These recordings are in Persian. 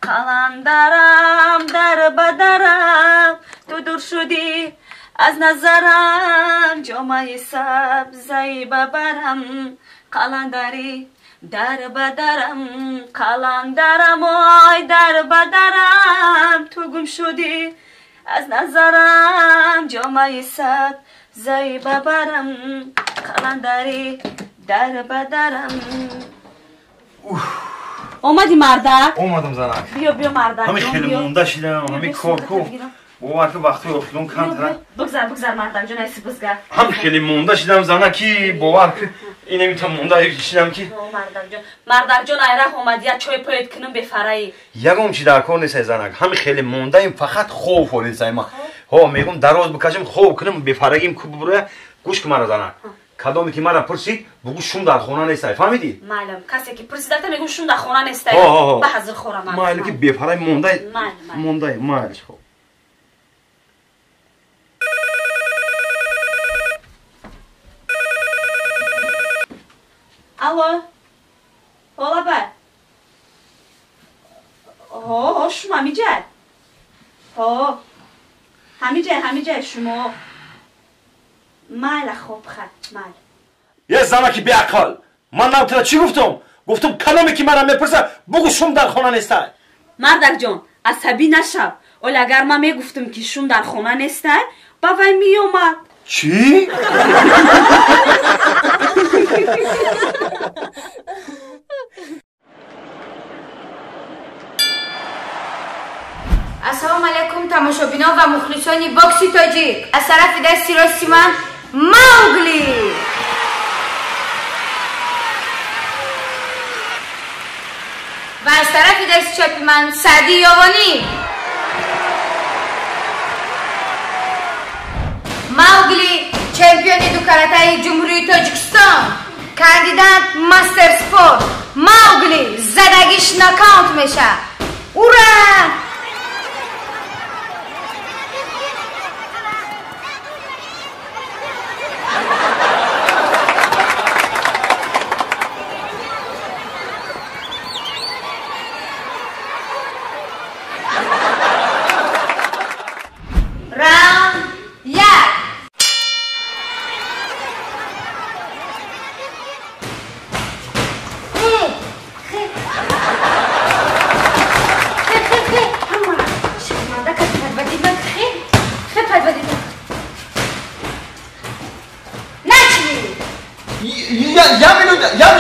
قلندرم در بدرم تو دور شدی از نظرم جامعه سبزی ببرم قلندری در بدرم قلندرم آی در بدرم تو گم شدی از نظرم جامعه سبزی ببرم قلندری در بدرم. اومدی مردک؟ اومدم زنک. بیا مردک. همین خیلی مونده شدم. همین کارکو. باور که وقتی افتادم کم تر. بگذار مردک جون ایسی بزگر. همین خیلی مونده شدم زنکی باور که اینه میتونم مونده شدم که. مردک جون ایره اومدی چای پایت کنم بفرایی. یکم چی در کار نیست زنک. همین خیلی مونده ایم فقط خوف ولیسای ما. ها میگم دراز بکشم خوب کنم بفراییم که ببره گوش که مرا زنک. کدامی که مرا پرسید بگو شوم در خونه نیست فهمیدی؟ معلوم کسی که پرسیدت میگم شوم در خونه نیست. به حاضر خورم. مایل که بفرای مونده مایلش خوب. الو حالا بر شما همیجه همیجه شما مال خوب خط مال یه زنکی بی عقل من نمیتونم چی گفتم کلامی که منم میپرسه بگو شوم در خونه نیست. مردک جان عصبی نشو ولی اگر من میگفتم که شوم در خونه نیست با وی میومد. چی؟ السلام علیکم تماشابینان و مخلصان باکسی تاجیک. از طرف دستی راستی من موگلی و از طرف دست چپی من سعدی یابانی. موگلی چمپیون دو کاراته جمهوری تاجیکستان کاندیدات ماستر سپورت. موگلی زدگیش ناکاوت میشه. اورا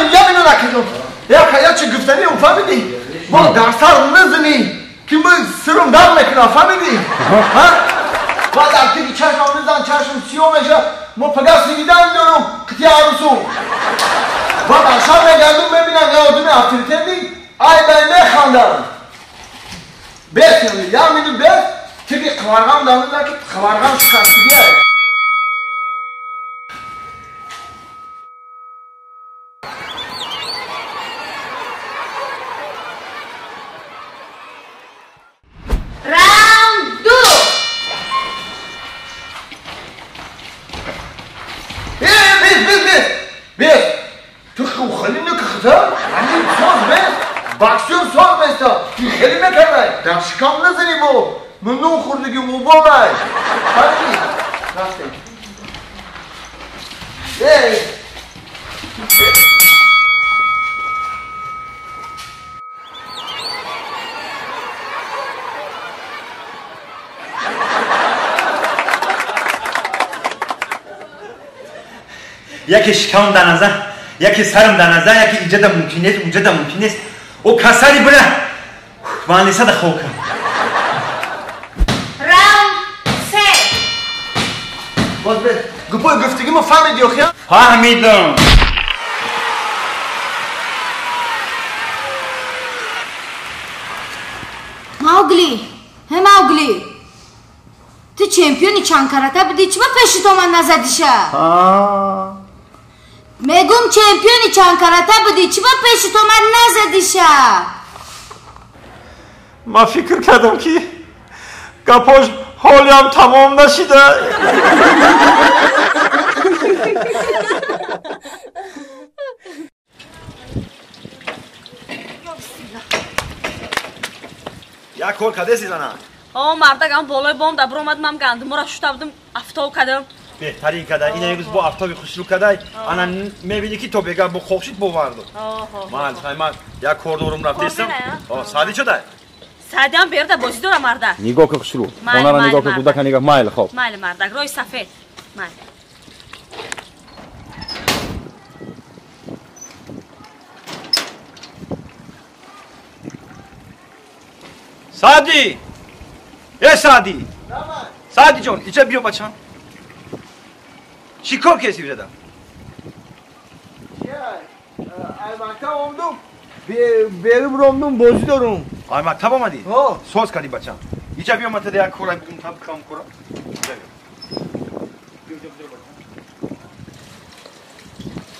یمینو نکردم یا چه گفتنی اون فهمیدی؟ ما در سر نزنی که من سرم در نکنم فهمیدی؟ و در تیگی چشم نزن چشم سیاه میشه ما پگه سیدیدن دارم کتی عروسو و در شب نگردم ببینم یه آدمی افتریتندی ای بینه خواندن بیت یمینو بیت تیگی خوارغم دارم که خوارغم شکستگی هست. باکسیون سال بستا خیلی نکرده در شکام نزنی با ممنون خوردگی موبا بای فرقی رفتیم یکی شکام در نظر یکی سرم در نظر یکی اینجا در ممکن نیست اونجا در ممکن نیست او کسری بله وانیسه در خوکم. راوند سه باز به گپای گفتگی ما فهمیدی آخیا؟ فهمیدم. موگلی تو چمپیونی چند کاراته بودی چما پیشی تو من نزدیشه؟ میگم چمپیونی چند کاراته بودی چما پیشی تو من نزدیشه؟ ما فکر کردم که گپاش حالی هم تمام نشیده. یک کار کده زنک مردگم بالای بام دبر اومدم هم گندم را شوتابدم افتاب کردم بهترین کده این امروز با افتابی خوشلو کده انا میبینی که تو بگم با خوشید بواردو من یک کار دورم رفتیستم سادی شده سادی هم برده بازی داره مرده نگاه که خوشلو اونا را نگاه که کودک نگاه مایل خوب مایل مردک روی سفید مایل سادی سادی سادی جون اینجا بیا بچم چی کار کسی بیدم ای مکتب آمدم بریم رامدم بازی دارم ای مکتب آمدی؟ سوز کردی بچم اینجا بیا متده یک کارم بگم تب کام کنم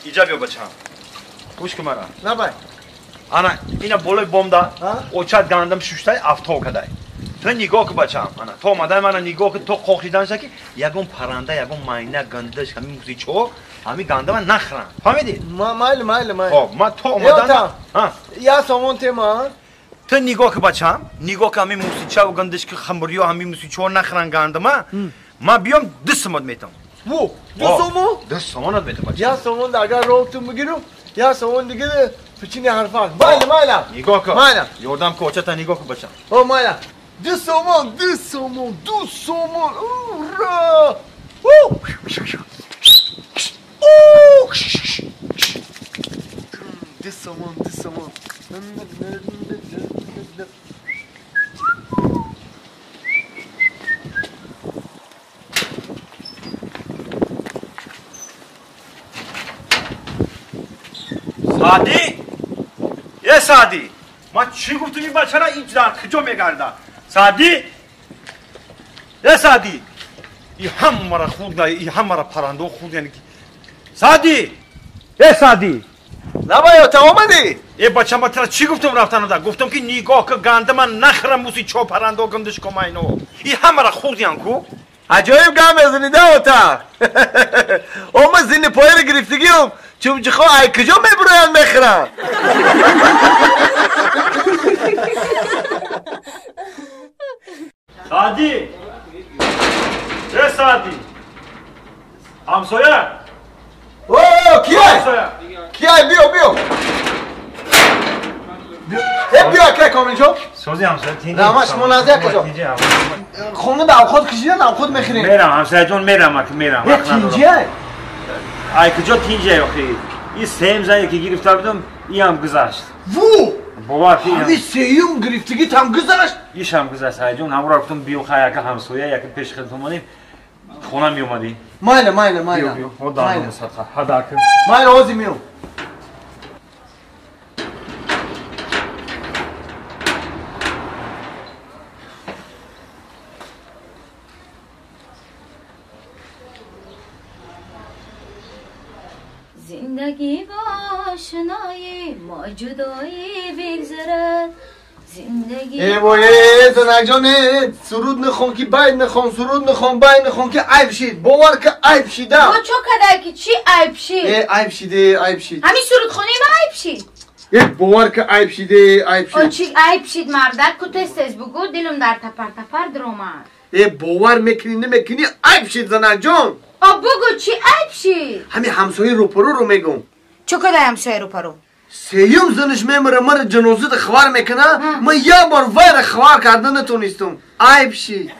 اینجا بیا بچم گوش که مرا نه بای انا اینا بالای بام دا اوچت گندم شوشتای افتاب کدای تو نگاه که بچم انا تو اومدای من نگاه که تو خوخیدن شکی یگون پرنده یگون ماینه گندش همین موزی چو همین گنده من نخرم فهمیدی مایل خب ما تو اومدن یا سامان تیما تو نگاه که بچم نگاه که همین موزی چو گندش که خمبریو همین موزی چو نخرن گنده ما بیام دستمت میتم وو دو سامانت میتم بچم یا سامان اگر روتون بگیرم یا سامان دیگه فچینی حرفان مایل نگاه که یادم کوچه تا نگاه که بچم مایل دو سامان اورا دو سامان سادی سادی ما چی گفتم این بچه را این در کجا میگرده سادی سادی این هم مرا خود نه این هم مرا پرنده خود یعنی سادی سادی نباید تا آمدی بچه ما ترا چی گفتم رفتن در گفتم که نگاه که گنده من نخرم موسی چو پرنده گندش کم اینو این هم مرا خود یعنی کو عجایب گم ازنی ده تا اما زین پای رو گرفتگیم چون جخوا ای کجا میبروین بخرم سادی سادی همسایه کیه بیا بیا که کامل شو سوزی همسایه تینجی رامش منازعه کجا خونه در خود کشیدن هم خود میخریم میرم همسایه جون میرم تینجیه ای کجا تینجیه آخی این سیم زنی که گرفته بودم این هم گذشت وو بابا همین سیم گرفتگی هم گذشت ایش هم گذشت های جون همون را گفتم بیو خواهی یکی همسایه یکی پیش خدمت اومدیم خونه می اومدی مایل بیو خود دارم صدقه هدا کن مایل آزی میو زندگی با آشنایی ما جدایی بگذرد زندگی ای بایی زنک جانه سرود نخون که باید نخون سرود نخون باید نخون که عیب شید باور که عیب شیده با چو کده که چی عیب شید عیب شیده همین سرود خونه ما عیب شید باور که عیب شیده او چی عیب شید مردک که تستز بگو دلم در تپر درومد باور میکنی نمیکنی عیب شید زنک جان بگو چی عیب شید همین همسایه رو پرو رو میگم چو کده همسایه رو پرو سیم زنش میمره مره جنازه ده خوار میکنه من یه بار ویر خوار کردن نتونستم عیب شید